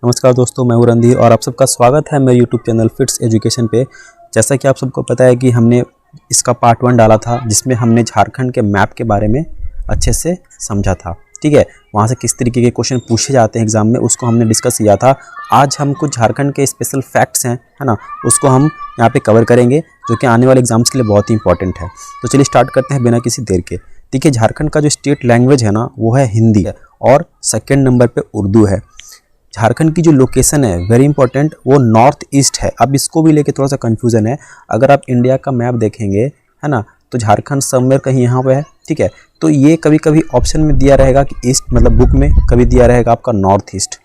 नमस्कार दोस्तों, मैं हूं रणधीर और आप सबका स्वागत है मेरे यूट्यूब चैनल फिट्स एजुकेशन पे। जैसा कि आप सबको पता है कि हमने इसका पार्ट 1 डाला था जिसमें हमने झारखंड के मैप के बारे में अच्छे से समझा था। ठीक है, वहाँ से किस तरीके के क्वेश्चन पूछे जाते हैं एग्जाम में उसको हमने डिस्कस किया था। आज हम कुछ झारखंड के स्पेशल फैक्ट्स हैं, है ना, उसको हम यहाँ पे कवर करेंगे जो कि आने वाले एग्जाम्स के लिए बहुत ही इंपॉर्टेंट है। तो चलिए स्टार्ट करते हैं बिना किसी देर के। देखिए, झारखंड का जो स्टेट लैंग्वेज है ना वो है हिंदी है और सेकेंड नंबर पर उर्दू है। झारखंड की जो लोकेशन है वेरी इंपॉर्टेंट, वो नॉर्थ ईस्ट है। अब इसको भी लेके थोड़ा सा कंफ्यूजन है। अगर आप इंडिया का मैप देखेंगे, है ना, तो झारखंड समवेयर कहीं यहाँ पे है। ठीक है, तो ये कभी कभी ऑप्शन में दिया रहेगा कि ईस्ट, मतलब बुक में कभी दिया रहेगा आपका नॉर्थ ईस्ट,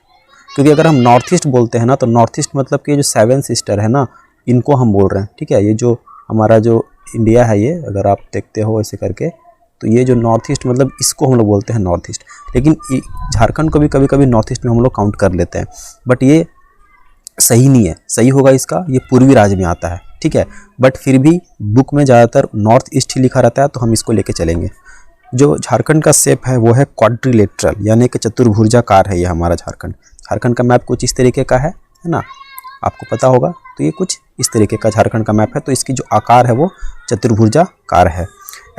क्योंकि अगर हम नॉर्थ ईस्ट बोलते हैं ना तो नॉर्थ ईस्ट मतलब कि जो 7 सिस्टर है ना, इनको हम बोल रहे हैं। ठीक है, ये जो हमारा जो इंडिया है, ये अगर आप देखते हो ऐसे करके, तो ये जो नॉर्थ ईस्ट मतलब इसको हम लोग बोलते हैं नॉर्थ ईस्ट। लेकिन झारखंड को भी कभी कभी नॉर्थ ईस्ट में हम लोग काउंट कर लेते हैं, बट ये सही नहीं है। सही होगा इसका, ये पूर्वी राज्य में आता है। ठीक है, बट फिर भी बुक में ज़्यादातर नॉर्थ ईस्ट ही लिखा रहता है, तो हम इसको लेके चलेंगे। जो झारखंड का शेप है वो है क्वाड्रिलेटरल, यानी कि चतुर्भुजाकार है ये हमारा झारखंड। झारखंड का मैप कुछ इस तरीके का है ना, आपको पता होगा। तो ये कुछ इस तरीके का झारखंड का मैप है, तो इसकी जो आकार है वो चतुर्भुजाकार है।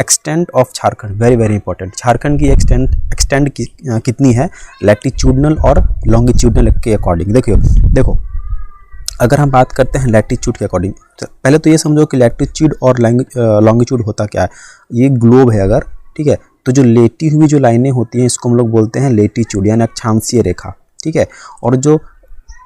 Extent of Jharkhand very very important. Jharkhand की एक्सटेंट कितनी है लैटिट्यूडनल और लॉन्गिट्यूडनल के अकॉर्डिंग। देखो अगर हम बात करते हैं लैटिट्यूड के अकॉर्डिंग, तो पहले तो ये समझो कि लैटिट्यूड और लॉन्गिट्यूड होता क्या है। ये ग्लोब है अगर, ठीक है, तो जो लेटी हुई जो लाइनें होती हैं इसको हम लोग बोलते हैं लेटीट्यूड, यानी अक्षांशीय रेखा। ठीक है, और जो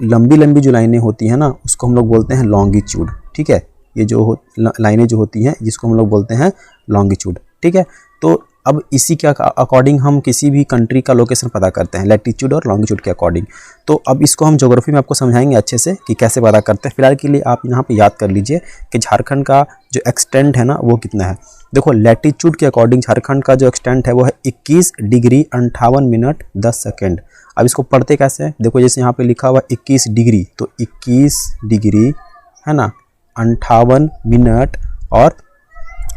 लंबी लंबी जो लाइनें होती हैं ना उसको हम लोग बोलते हैं लॉन्गिट्यूड। ठीक है, ये जो लाइनें जो होती हैं जिसको हम लोग बोलते हैं लॉन्गिट्यूड। ठीक है, तो अब इसी के अकॉर्डिंग हम किसी भी कंट्री का लोकेशन पता करते हैं, लैटिट्यूड और लॉन्गिट्यूड के अकॉर्डिंग। तो अब इसको हम ज्योग्राफी में आपको समझाएंगे अच्छे से कि कैसे पता करते हैं। फिलहाल के लिए आप यहाँ पे याद कर लीजिए कि झारखंड का जो एक्सटेंट है ना वो कितना है। देखो, लैटिट्यूड के अकॉर्डिंग झारखंड का जो एक्सटेंट है वो है 21 डिग्री 58 मिनट 10 सेकेंड। अब इसको पढ़ते कैसे हैं, देखो जैसे यहाँ पे लिखा हुआ 21 डिग्री, तो 21 डिग्री है ना 58 मिनट और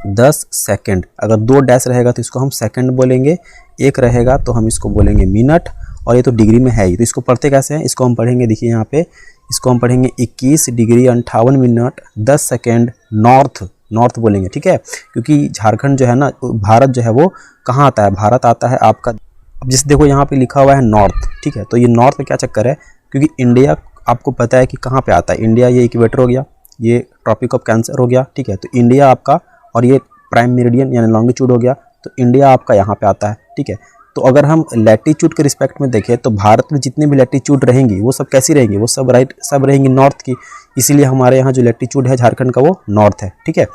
10 सेकेंड। अगर 2 डैश रहेगा तो इसको हम सेकंड बोलेंगे, 1 रहेगा तो हम इसको बोलेंगे मिनट, और ये तो डिग्री में है ही। तो इसको पढ़ते कैसे हैं, इसको हम पढ़ेंगे, देखिए यहाँ पे इसको हम पढ़ेंगे 21 डिग्री 58 मिनट 10 सेकेंड नॉर्थ बोलेंगे। ठीक है, क्योंकि झारखंड जो है ना, भारत जो है वो कहाँ आता है, भारत आता है आपका, अब जैसे देखो यहाँ पे लिखा हुआ है नॉर्थ। ठीक है, तो ये नॉर्थ में क्या चक्कर है, क्योंकि इंडिया आपको पता है कि कहाँ पे आता है। इंडिया ये इक्वेटर हो गया, ये ट्रॉपिक ऑफ कैंसर हो गया। ठीक है, तो इंडिया आपका, और ये प्राइम मेरिडियन यानी लॉन्गिट्यूड हो गया, तो इंडिया आपका यहाँ पे आता है। ठीक है, तो अगर हम लैटिट्यूड के रिस्पेक्ट में देखें तो भारत में जितनी भी लैटिट्यूड रहेंगी वो सब कैसी रहेंगी, वो सब सब रहेंगी नॉर्थ की। इसीलिए हमारे यहाँ जो लैटिट्यूड है झारखंड का वो नॉर्थ है। ठीक है,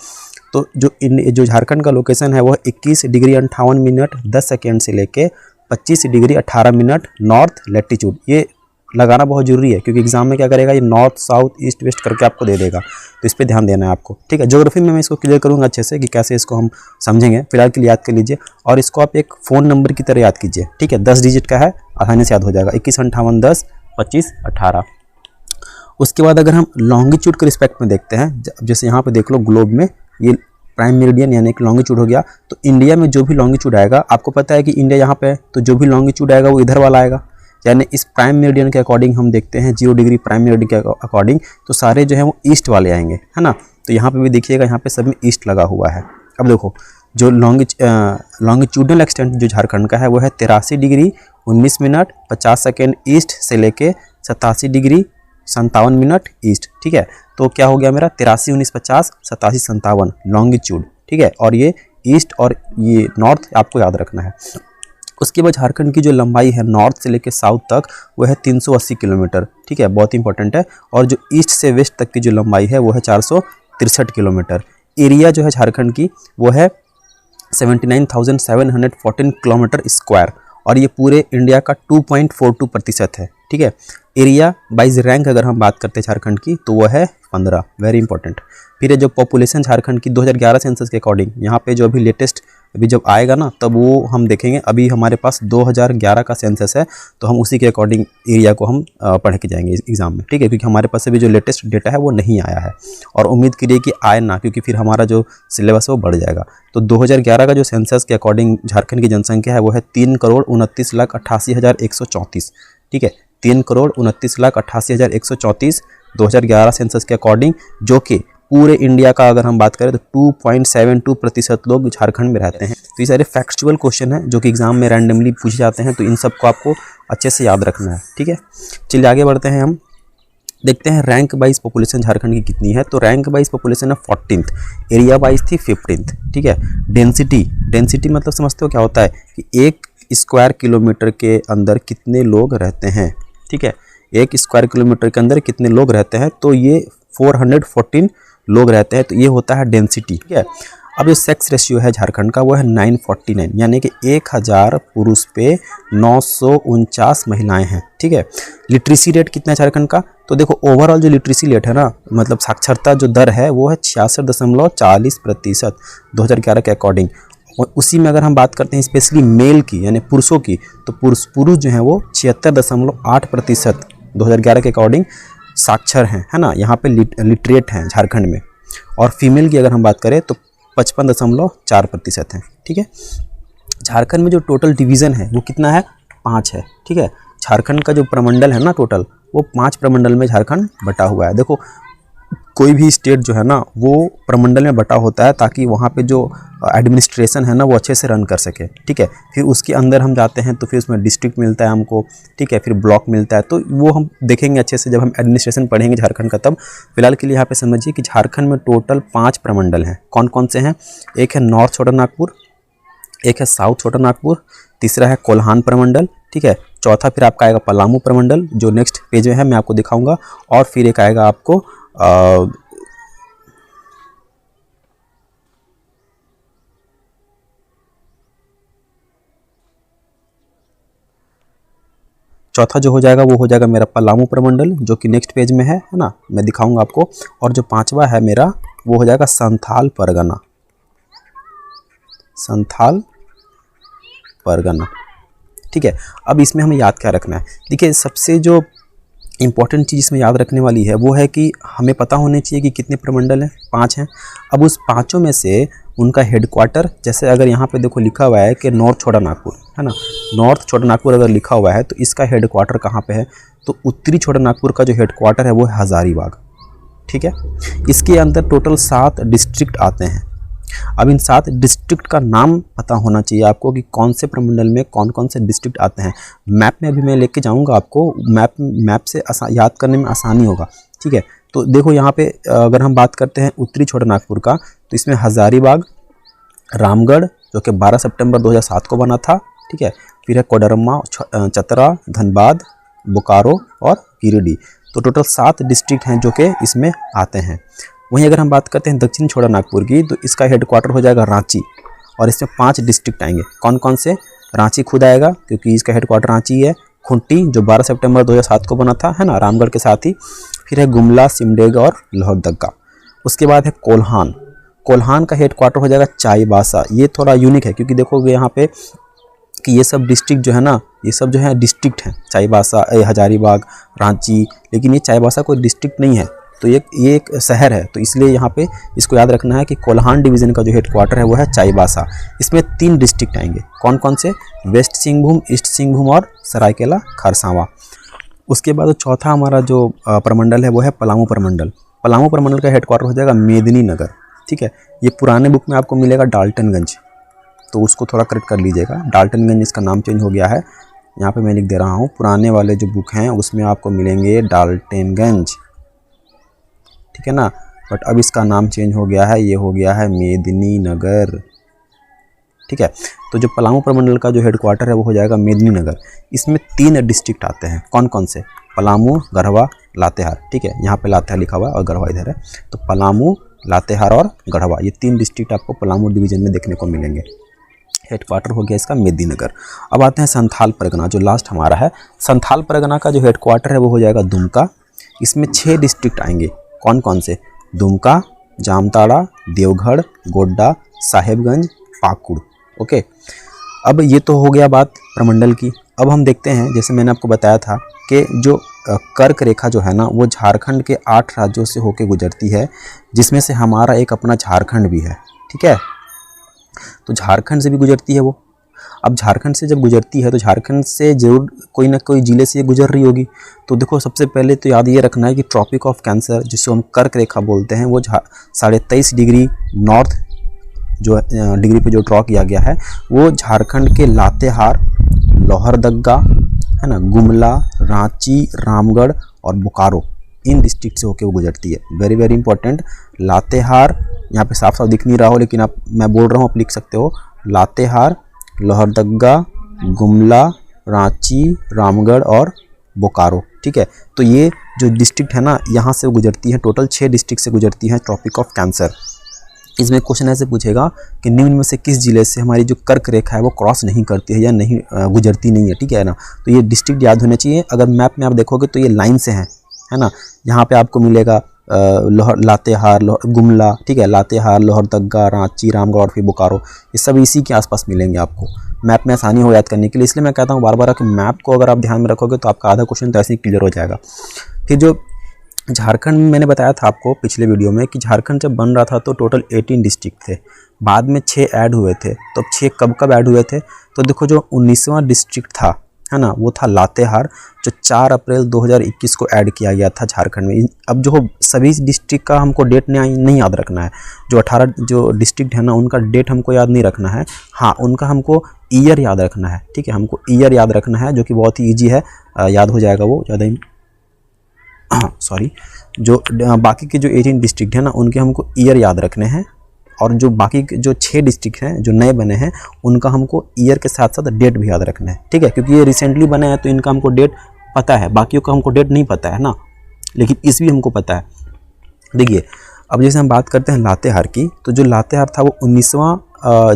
तो जो झारखंड का लोकेशन है वो 21 डिग्री 58 मिनट 10 सेकेंड से लेके 25 डिग्री 18 मिनट नॉर्थ लैटिट्यूड। ये लगाना बहुत जरूरी है, क्योंकि एग्जाम में क्या करेगा, ये नॉर्थ साउथ ईस्ट वेस्ट करके आपको दे देगा, तो इस पे ध्यान देना है आपको। ठीक है, ज्योग्राफी में मैं इसको क्लियर करूँगा अच्छे से कि कैसे इसको हम समझेंगे। फिलहाल के लिए याद कर लीजिए, और इसको आप एक फ़ोन नंबर की तरह याद कीजिए। ठीक है, 10 डिजिट का है, आसानी से याद हो जाएगा, 21 58 10 25 18। उसके बाद अगर हम लॉन्गिट्यूड के रिस्पेक्ट में देखते हैं, जैसे यहाँ पर देख लो ग्लोब में ये प्राइम मेरिडियन यानी कि लॉन्गिट्यूड हो गया, तो इंडिया में जो भी लॉन्गिट्यूड आएगा, आपको पता है कि इंडिया यहाँ पे है, तो जो भी लॉन्गिट्यूड आएगा वो इधर वाला आएगा। यानी इस प्राइम मेरिडियन के अकॉर्डिंग हम देखते हैं 0 डिग्री प्राइम मेरिडियन के अकॉर्डिंग, तो सारे जो है वो ईस्ट वाले आएंगे, है ना। तो यहाँ पे भी देखिएगा, यहाँ पे सब में ईस्ट लगा हुआ है। अब देखो, जो लॉन्गिट्यूडनल एक्सटेंट जो झारखंड का है वो है 83 डिग्री 19 मिनट 50 सेकेंड ईस्ट से लेके 87 डिग्री 57 मिनट ईस्ट। ठीक है, तो क्या हो गया मेरा 83 19 50 87 57 लॉन्गिट्यूड। ठीक है, और ये ईस्ट और ये नॉर्थ आपको याद रखना है। उसके बाद झारखंड की जो लंबाई है नॉर्थ से लेकर साउथ तक वो है 380 किलोमीटर। ठीक है, बहुत इंपॉर्टेंट है। और जो ईस्ट से वेस्ट तक की जो लंबाई है वो है 463 किलोमीटर। एरिया जो है झारखंड की वो है 79,714 किलोमीटर स्क्वायर, और ये पूरे इंडिया का 2.42% है। ठीक है, एरिया बाइज रैंक अगर हम बात करते हैं झारखंड की तो वो है 15, वेरी इंपॉर्टेंट। फिर जो पॉपुलेशन झारखंड की 2011 सेंसस के अकॉर्डिंग, यहाँ पे जो अभी लेटेस्ट अभी जब आएगा ना तब वो हम देखेंगे। अभी हमारे पास 2011 का सेंसस है, तो हम उसी के अकॉर्डिंग एरिया को हम पढ़ के जाएंगे एग्जाम में। ठीक है, क्योंकि हमारे पास अभी जो लेटेस्ट डेटा है वो नहीं आया है, और उम्मीद करिए कि आए ना, क्योंकि फिर हमारा जो सिलेबस है वो बढ़ जाएगा। तो 2011 का जो सेंसस के अकॉर्डिंग झारखंड की जनसंख्या है वो है 3,29,88,134। ठीक है, 3,29,88,134 2011 सेंसस के अकॉर्डिंग, जो कि पूरे इंडिया का अगर हम बात करें तो 2.72% लोग झारखंड में रहते हैं। तो ये सारे फैक्चुअल क्वेश्चन हैं जो कि एग्जाम में रैंडमली पूछे जाते हैं, तो इन सबको आपको अच्छे से याद रखना है। ठीक है, चलिए आगे बढ़ते हैं। हम देखते हैं रैंक वाइज पॉपुलेशन झारखंड की कितनी है। तो रैंक वाइज पॉपुलेशन है 14th, एरिया वाइज थी 15th। ठीक है, डेंसिटी मतलब समझते हो क्या होता है कि 1 स्क्वायर किलोमीटर के अंदर कितने लोग रहते हैं। ठीक है, 1 स्क्वायर किलोमीटर के अंदर कितने लोग रहते हैं, तो ये 414 लोग रहते हैं, तो ये होता है डेंसिटी। ठीक है, अब जो सेक्स रेशियो है झारखंड का वो है 949, यानी कि 1000 पुरुष पे 949 महिलाएं हैं। ठीक है, लिटरेसी रेट कितना है झारखंड का, तो देखो ओवरऑल जो लिटरेसी रेट है ना, मतलब साक्षरता जो दर है वो है 66.40% 2011 के अकॉर्डिंग। और उसी में अगर हम बात करते हैं स्पेशली मेल की यानी पुरुषों की, तो पुरुष जो हैं वो 76.8% 2011 के अकॉर्डिंग साक्षर हैं, है ना, यहाँ पे लिटरेट हैं झारखंड में। और फीमेल की अगर हम बात करें तो 55.4% है। ठीक है, झारखंड में जो टोटल डिवीज़न है वो कितना है, 5 है। ठीक है, झारखंड का जो प्रमंडल है ना टोटल, वो 5 प्रमंडल में झारखंड बटा हुआ है। देखो कोई भी स्टेट जो है ना वो प्रमंडल में बटा होता है ताकि वहाँ पे जो एडमिनिस्ट्रेशन है ना वो अच्छे से रन कर सके। ठीक है, फिर उसके अंदर हम जाते हैं तो फिर उसमें डिस्ट्रिक्ट मिलता है हमको। ठीक है, फिर ब्लॉक मिलता है, तो वो हम देखेंगे अच्छे से जब हम एडमिनिस्ट्रेशन पढ़ेंगे झारखंड का। तब फिलहाल के लिए यहाँ पे समझिए कि झारखंड में टोटल 5 प्रमंडल हैं। कौन कौन से हैं, एक है नॉर्थ छोटा नागपुर, एक है साउथ छोटा नागपुर, तीसरा है कोल्हान प्रमंडल। ठीक है, चौथा फिर आपका आएगा पलामू प्रमंडल जो नेक्स्ट पेज में है, मैं आपको दिखाऊंगा। और फिर एक आएगा आपको चौथा जो हो जाएगा वो हो जाएगा मेरा पलामू प्रमंडल जो कि नेक्स्ट पेज में है ना, मैं दिखाऊंगा आपको। और जो 5वां है मेरा वो हो जाएगा संथाल परगना, संथाल परगना। ठीक है, अब इसमें हमें याद क्या रखना है, देखिए सबसे जो इम्पॉर्टेंट चीज़ इसमें याद रखने वाली है वो है कि हमें पता होने चाहिए कि कितने प्रमंडल हैं, 5 हैं। अब उस 5 में से उनका हेडक्वार्टर, जैसे अगर यहाँ पे देखो लिखा हुआ है कि नॉर्थ छोटा नागपुर, है ना, नॉर्थ छोटा नागपुर अगर लिखा हुआ है तो इसका हेडक्वार्टर कहाँ पे है, तो उत्तरी छोटा नागपुर का जो हेडक्वार्टर है वो है हज़ारीबाग। ठीक है, इसके अंदर टोटल 7 डिस्ट्रिक्ट आते हैं। अब इन 7 डिस्ट्रिक्ट का नाम पता होना चाहिए आपको कि कौन से प्रमंडल में कौन कौन से डिस्ट्रिक्ट आते हैं। मैप में अभी मैं लेके जाऊंगा आपको, मैप से याद करने में आसानी होगा। ठीक है, तो देखो यहाँ पे अगर हम बात करते हैं उत्तरी छोटा नागपुर का, तो इसमें हज़ारीबाग, रामगढ़ जो कि 12 सितंबर 2007 को बना था। ठीक है, फिर है कोडरमा, चतरा, धनबाद, बोकारो और गिरिडीह। तो टोटल 7 डिस्ट्रिक्ट हैं जो कि इसमें आते हैं। वहीं अगर हम बात करते हैं दक्षिण छोटा नागपुर की, तो इसका हेडक्वार्टर हो जाएगा रांची और इसमें 5 डिस्ट्रिक्ट आएंगे। कौन कौन से, रांची खुद आएगा क्योंकि इसका हेडक्वार्टर रांची है, खुंटी जो 12 सितंबर 2007 को बना था, है ना, रामगढ़ के साथ ही। फिर है गुमला, सिमडेगा और लोहरदगा। उसके बाद है कोल्हान, कोल्हान का हेडक्वार्टर हो जाएगा चाईबासा। ये थोड़ा यूनिक है क्योंकि देखोगे यहाँ पे कि ये सब डिस्ट्रिक्ट जो है ना, ये सब जो है डिस्ट्रिक्ट हैं, चाईबासा, हज़ारीबाग, रांची, लेकिन ये चाईबासा कोई डिस्ट्रिक्ट नहीं है, तो ये एक शहर है। तो इसलिए यहाँ पे इसको याद रखना है कि कोल्हान डिवीज़न का जो हेडक्वार्टर है वो है चाईबासा। इसमें 3 डिस्ट्रिक्ट आएंगे, कौन कौन से, वेस्ट सिंहभूम, ईस्ट सिंहभूम और सरायकेला खरसावां। उसके बाद चौथा हमारा जो प्रमंडल है वो है पलामू प्रमंडल। पलामू प्रमंडल का हेडक्वार्टर हो जाएगा मेदिनीनगर। ठीक है, ये पुराने बुक में आपको मिलेगा डाल्टनगंज, तो उसको थोड़ा करेक्ट कर लीजिएगा, डाल्टनगंज इसका नाम चेंज हो गया है। यहाँ पे मैं लिख दे रहा हूँ, पुराने वाले जो बुक हैं उसमें आपको मिलेंगे डाल्टनगंज, ठीक है ना, बट अब इसका नाम चेंज हो गया है, ये हो गया है मेदिनीनगर। ठीक है, तो जो पलामू प्रमंडल का जो हेडक्वार्टर है वो हो जाएगा मेदिनीनगर। इसमें 3 डिस्ट्रिक्ट आते हैं, कौन कौन से, पलामू, गढ़वा, लातेहार। ठीक है, यहाँ पे लातेहार लिखा हुआ है और गढ़वा इधर है, तो पलामू, लातेहार और गढ़वा, ये 3 डिस्ट्रिक्ट आपको पलामू डिवीज़न में देखने को मिलेंगे। हेडक्वार्टर हो गया इसका मेदिनीनगर। अब आते हैं संथाल परगना जो लास्ट हमारा है। संथाल परगना का जो हेडक्वार्टर है वो हो जाएगा दुमका। इसमें 6 डिस्ट्रिक्ट आएंगे, कौन कौन से, दुमका, जामताड़ा, देवगढ़, गोड्डा, साहेबगंज, पाकुड़। ओके, अब ये तो हो गया बात प्रमंडल की। अब हम देखते हैं, जैसे मैंने आपको बताया था कि जो कर्क रेखा जो है ना वो झारखंड के 8 राज्यों से होकर गुजरती है, जिसमें से हमारा एक अपना झारखंड भी है। ठीक है, तो झारखंड से भी गुजरती है वो। अब झारखंड से जब गुजरती है तो झारखंड से जरूर कोई ना कोई ज़िले से ये गुजर रही होगी। तो देखो सबसे पहले तो याद ये रखना है कि ट्रॉपिक ऑफ कैंसर, जिसको हम कर्क रेखा बोलते हैं, वो 23.5 डिग्री नॉर्थ जो डिग्री पे जो ड्रॉ किया गया है, वो झारखंड के लातेहार, लोहरदगा, है ना, गुमला, रांची, रामगढ़ और बोकारो, इन डिस्ट्रिक्ट से होकर वो गुजरती है। वेरी वेरी इंपॉर्टेंट, लातेहार, यहाँ पे साफ साफ दिख नहीं रहा हो लेकिन मैं बोल रहा हूँ, आप लिख सकते हो, लातेहार, लोहरदगा, गुमला, रांची, रामगढ़ और बोकारो। ठीक है, तो ये जो डिस्ट्रिक्ट है ना, यहाँ से गुजरती है, टोटल 6 डिस्ट्रिक्ट से गुजरती है ट्रॉपिक ऑफ कैंसर। इसमें क्वेश्चन ऐसे पूछेगा कि निम्न में से किस जिले से हमारी जो कर्क रेखा है वो क्रॉस नहीं करती है या नहीं गुजरती नहीं है। ठीक है ना, तो ये डिस्ट्रिक्ट याद होने चाहिए। अगर मैप में आप देखोगे तो ये लाइन से है ना, यहाँ पे आपको मिलेगा लातेहार, गुमला, ठीक है, लातेहार, लोहरदगा, रांची, रामगढ़ और फिर बोकारो, ये सब इसी के आसपास मिलेंगे आपको। मैप में आसानी हो याद करने के लिए, इसलिए मैं कहता हूँ बार बार कि मैप को अगर आप ध्यान में रखोगे तो आपका आधा क्वेश्चन तो ऐसे ही क्लियर हो जाएगा। फिर जो झारखंड में मैंने बताया था आपको पिछले वीडियो में कि झारखंड जब बन रहा था तो टोटल 18 डिस्ट्रिक्ट थे, बाद में 6 ऐड हुए थे। तो अब 6 कब ऐड हुए थे, तो देखो जो 19वां डिस्ट्रिक्ट था, है ना, वो था लातेहार, जो 4 अप्रैल 2021 को ऐड किया गया था झारखंड में। अब जो सभी डिस्ट्रिक्ट का हमको डेट नहीं याद रखना है, जो 18 जो डिस्ट्रिक्ट है ना, उनका डेट हमको याद नहीं रखना है, हाँ उनका हमको ईयर याद रखना है। ठीक है, हमको ईयर याद रखना है, जो कि बहुत ही ईजी है, याद हो जाएगा वो ज़्यादा ही। सॉरी, जो बाकी के जो 18 डिस्ट्रिक्ट है ना, उनके हमको ईयर याद रखने हैं, और जो बाकी जो 6 डिस्ट्रिक्ट हैं जो नए बने हैं, उनका हमको ईयर के साथ साथ डेट भी याद रखना है। ठीक है, क्योंकि ये रिसेंटली बने हैं तो इनका हमको डेट पता है, बाकियों का हमको डेट नहीं पता है ना, लेकिन इस भी हमको पता है। देखिए, अब जैसे हम बात करते हैं लातेहार की, तो जो लातेहार था वो 19वां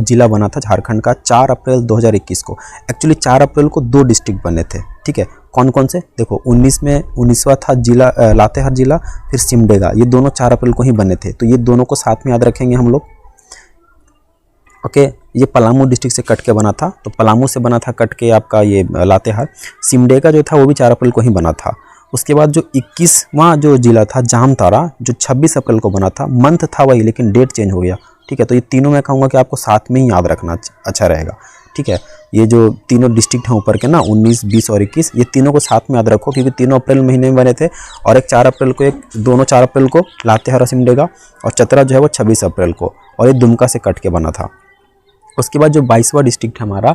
जिला बना था झारखंड का 4 अप्रैल 2021 को। एक्चुअली 4 अप्रैल को 2 डिस्ट्रिक्ट बने थे। ठीक है, कौन कौन से, देखो 19वां था जिला लातेहार जिला, फिर सिमडेगा, ये दोनों 4 अप्रैल को ही बने थे। तो ये दोनों को साथ में याद रखेंगे हम लोग। ओके, ये पलामू डिस्ट्रिक्ट से कट के बना था, तो पलामू से बना था कट के आपका ये लातेहार। सिमडेगा जो था वो भी 4 अप्रैल को ही बना था। उसके बाद जो 21वां जो जिला था जामताड़ा, जो 26 अप्रैल को बना था, मंथ था वही लेकिन डेट चेंज हो गया। ठीक है, तो ये तीनों मैं कहूँगा कि आपको साथ में ही याद रखना अच्छा रहेगा। ठीक है, ये जो तीनों डिस्ट्रिक्ट हैं ऊपर के ना, 19, 20 और 21, ये तीनों को साथ में याद रखो, क्योंकि तीनों अप्रैल महीने में बने थे, और एक 4 अप्रैल को, एक दोनों 4 अप्रैल को लातेहार और सिमडेगा, और चतरा जो है वो 26 अप्रैल को, और ये दुमका से कट के बना था। उसके बाद जो 22वां डिस्ट्रिक्ट हमारा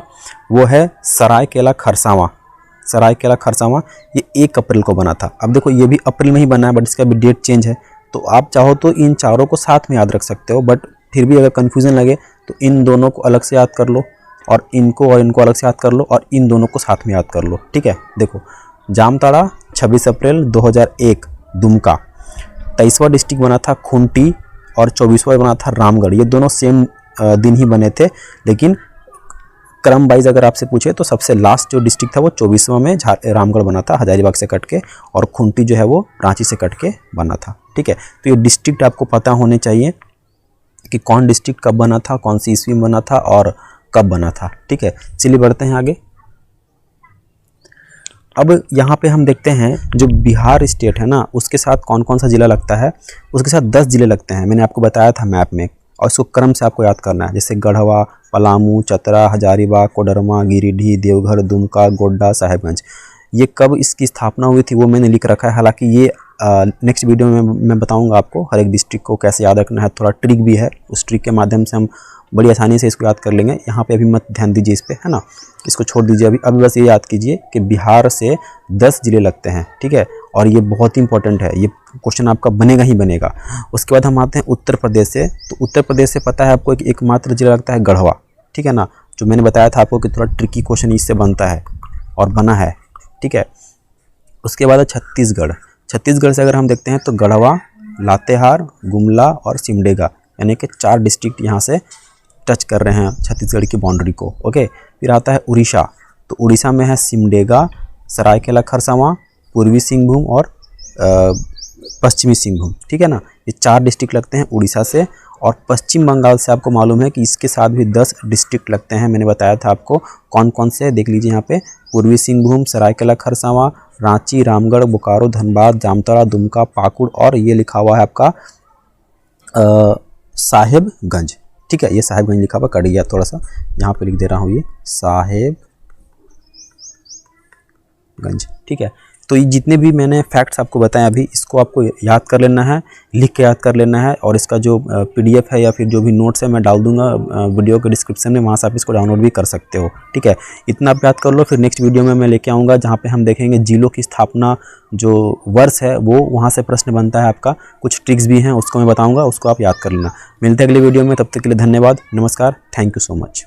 वो है सरायकेला खरसावां। सरायकेला खरसावां ये 1 अप्रैल को बना था। अब देखो ये भी अप्रैल में ही बना है, बट इसका भी डेट चेंज है, तो आप चाहो तो इन चारों को साथ में याद रख सकते हो, बट फिर भी अगर कन्फ्यूज़न लगे तो इन दोनों को अलग से याद कर लो, और इनको अलग से याद कर लो, और इन दोनों को साथ में याद कर लो। ठीक है, देखो जामताड़ा 26 अप्रैल 2001 दुमका, 23वां डिस्ट्रिक्ट बना था खूंटी, और 24वां बना था रामगढ़। ये दोनों सेम दिन ही बने थे, लेकिन क्रम वाइज अगर आपसे पूछे तो सबसे लास्ट जो डिस्ट्रिक्ट था वो 24वां में रामगढ़ बना था, हजारीबाग से कट के, और खूंटी जो है वो रांची से कट के बना था। ठीक है, तो ये डिस्ट्रिक्ट आपको पता होने चाहिए कि कौन डिस्ट्रिक्ट कब बना था, कौन सी ईस्वी में बना था और कब बना था। ठीक है, चलिए बढ़ते हैं आगे। अब यहाँ पे हम देखते हैं जो बिहार स्टेट है ना, उसके साथ कौन कौन सा ज़िला लगता है। उसके साथ 10 ज़िले लगते हैं, मैंने आपको बताया था मैप में, और इसको क्रम से आपको याद करना है, जैसे गढ़वा, पलामू, चतरा, हजारीबाग, कोडरमा, गिरिडीह, देवघर, दुमका, गोड्डा, साहेबगंज। ये कब इसकी स्थापना हुई थी वो मैंने लिख रखा है, हालांकि ये नेक्स्ट वीडियो में मैं बताऊंगा आपको हर एक डिस्ट्रिक्ट को कैसे याद रखना है। थोड़ा ट्रिक भी है, उस ट्रिक के माध्यम से हम बड़ी आसानी से इसको याद कर लेंगे। यहाँ पे अभी मत ध्यान दीजिए इस पर, है ना, इसको छोड़ दीजिए अभी बस ये याद कीजिए कि बिहार से 10 ज़िले लगते हैं। ठीक है, और ये बहुत ही इंपॉर्टेंट है, ये क्वेश्चन आपका बनेगा ही बनेगा। उसके बाद हम आते हैं उत्तर प्रदेश से, तो उत्तर प्रदेश से पता है आपको कि एकमात्र जिला लगता है गढ़वा। ठीक है ना, जो मैंने बताया था आपको कि थोड़ा ट्रिकी क्वेश्चन इससे बनता है और बना है। ठीक है, उसके बाद है छत्तीसगढ़। छत्तीसगढ़ से अगर हम देखते हैं तो गढ़वा, लातेहार, गुमला और सिमडेगा, यानी कि 4 डिस्ट्रिक्ट यहाँ से टच कर रहे हैं छत्तीसगढ़ की बाउंड्री को। ओके, फिर आता है उड़ीसा, तो उड़ीसा में है सिमडेगा, सरायकेला खरसावां, पूर्वी सिंहभूम और पश्चिमी सिंहभूम। ठीक है ना, ये 4 डिस्ट्रिक्ट लगते हैं उड़ीसा से। और पश्चिम बंगाल से आपको मालूम है कि इसके साथ भी 10 डिस्ट्रिक्ट लगते हैं, मैंने बताया था आपको कौन कौन से, देख लीजिए यहाँ पे, पूर्वी सिंहभूम, सरायकेला खरसावां, रांची, रामगढ़, बोकारो, धनबाद, जामताड़ा, दुमका, पाकुड़, और ये लिखा हुआ है आपका साहेबगंज। ठीक है। ये साहेबगंज लिखा हुआ, कट गया थोड़ा सा, यहाँ पे लिख दे रहा हूँ ये साहेबगंज, ठीक है। तो ये जितने भी मैंने फैक्ट्स आपको बताए अभी, इसको आपको याद कर लेना है, लिख के याद कर लेना है। और इसका जो PDF है या फिर जो भी नोट्स है मैं डाल दूंगा वीडियो के डिस्क्रिप्शन में, वहाँ से आप इसको डाउनलोड भी कर सकते हो, ठीक है। इतना आप याद कर लो। फिर नेक्स्ट वीडियो में मैं लेके आऊँगा जहाँ पे हम देखेंगे जिलों की स्थापना जो वर्ष है वो, वहाँ से प्रश्न बनता है आपका, कुछ ट्रिक्स भी हैं उसको मैं बताऊँगा, उसको आप याद कर लेना। मिलते हैं अगले वीडियो में, तब तक के लिए धन्यवाद, नमस्कार, थैंक यू सो मच।